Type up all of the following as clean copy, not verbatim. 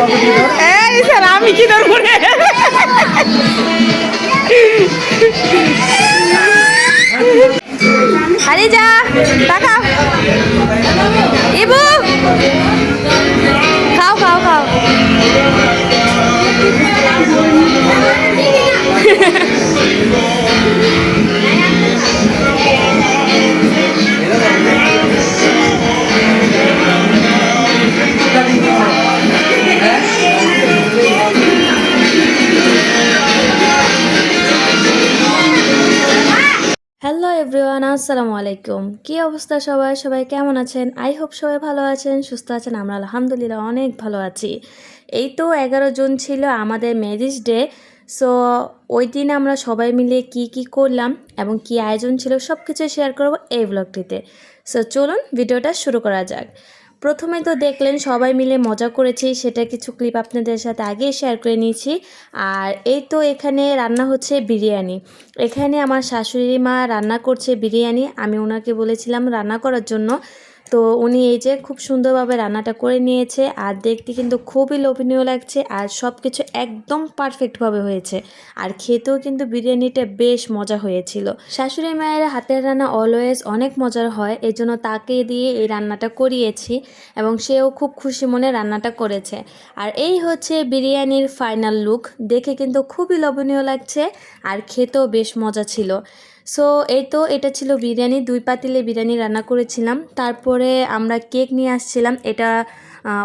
এই স্যার আমি কি ধরবো রে? আরে যা টাকা ইবু খাও খাও খাও। হ্যালো এভরিওয়ান, আসসালামু আলাইকুম। কী অবস্থা সবাই? সবাই কেমন আছেন? আই হোপ সবাই ভালো আছেন, সুস্থ আছেন। আমরা আলহামদুলিল্লাহ অনেক ভালো আছি। এই তো 11 জুন ছিল আমাদের ম্যারেজ ডে। সো ওই দিন আমরা সবাই মিলে কি করলাম এবং কি আয়োজন ছিল সব কিছু শেয়ার করব এই ব্লগটিতে। সো চলুন ভিডিওটা শুরু করা যাক। প্রথমে তো দেখলেন সবাই মিলে মজা করেছি, সেটা কিছু ক্লিপ আপনাদের সাথে আগেই শেয়ার করে নিয়েছি। আর এই তো এখানে রান্না হচ্ছে বিরিয়ানি। এখানে আমার শাশুড়ি মা রান্না করছে বিরিয়ানি। আমি ওনাকে বলেছিলাম রান্না করার জন্য, তো উনি এই যে খুব সুন্দরভাবে রান্নাটা করে নিয়েছে। আর দেখতে কিন্তু খুবই লোভনীয় লাগছে, আর সব কিছু একদম পারফেক্টভাবে হয়েছে। আর খেতেও কিন্তু বিরিয়ানিটা বেশ মজা হয়েছিল। শাশুড়ি মায়ের হাতের রান্না অলওয়েজ অনেক মজার হয়, এই জন্য তাকে দিয়ে এই রান্নাটা করিয়েছি এবং সেও খুব খুশি মনে রান্নাটা করেছে। আর এই হচ্ছে বিরিয়ানির ফাইনাল লুক। দেখে কিন্তু খুবই লোভনীয় লাগছে আর খেতেও বেশ মজা ছিল। সো এই তো এটা ছিল বিরিয়ানি, 2 পাতিলে বিরিয়ানি রান্না করেছিলাম। তারপরে আমরা কেক নিয়ে আসছিলাম, এটা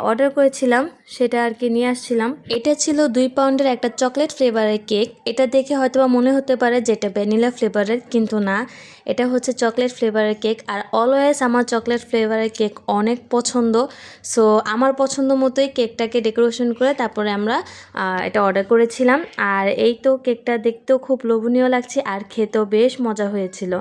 অর্ডার করেছিলাম, সেটা আর কি নিয়ে আসছিলাম। এটা ছিল 2 পাউন্ডের একটা চকলেট ফ্লেভারের কেক। এটা দেখে হয়তো বা মনে হতে পারে যে এটা ভ্যানিলা ফ্লেভারের, কিন্তু না, এটা হচ্ছে চকলেট ফ্লেভারের কেক। আর অলওয়েজ আমার চকলেট ফ্লেভারের কেক অনেক পছন্দ। সো আমার পছন্দ মতোই কেকটাকে ডেকোরেশন করে তারপরে আমরা এটা অর্ডার করেছিলাম। আর এই তো কেকটা দেখতেও খুব লোভনীয় লাগছে আর খেতেও বেশ মজা হয়েছিল।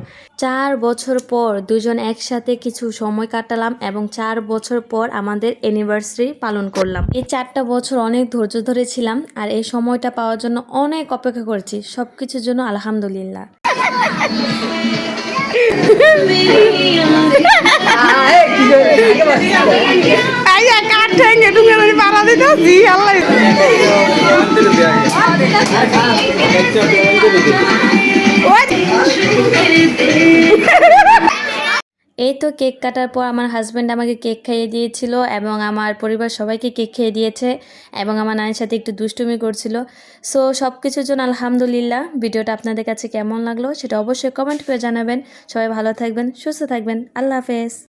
4 বছর পর দুজন একসাথে কিছু সময় কাটালাম এবং 4 বছর পর আমাদের অ্যানিভার্সারি পালন করলাম। এই 4টা বছর অনেক ধৈর্য ধরেছিলাম আর এই সময়টা পাওয়ার জন্য অনেক অপেক্ষা করেছি। সব কিছুর জন্য আলহামদুলিল্লাহ। এই তো কেক কাটার পর আমার হাজব্যান্ড আমাকে কেক খাইয়ে দিয়েছিল এবং আমার পরিবার সবাইকে কেক খেয়ে দিয়েছে এবং আমার নানির সাথে একটু দুষ্টুমি করছিল। সো সব কিছুর জন্য আলহামদুলিল্লাহ। ভিডিওটা আপনাদের কাছে কেমন লাগলো সেটা অবশ্যই কমেন্ট করে জানাবেন। সবাই ভালো থাকবেন, সুস্থ থাকবেন। আল্লাহ হাফেজ।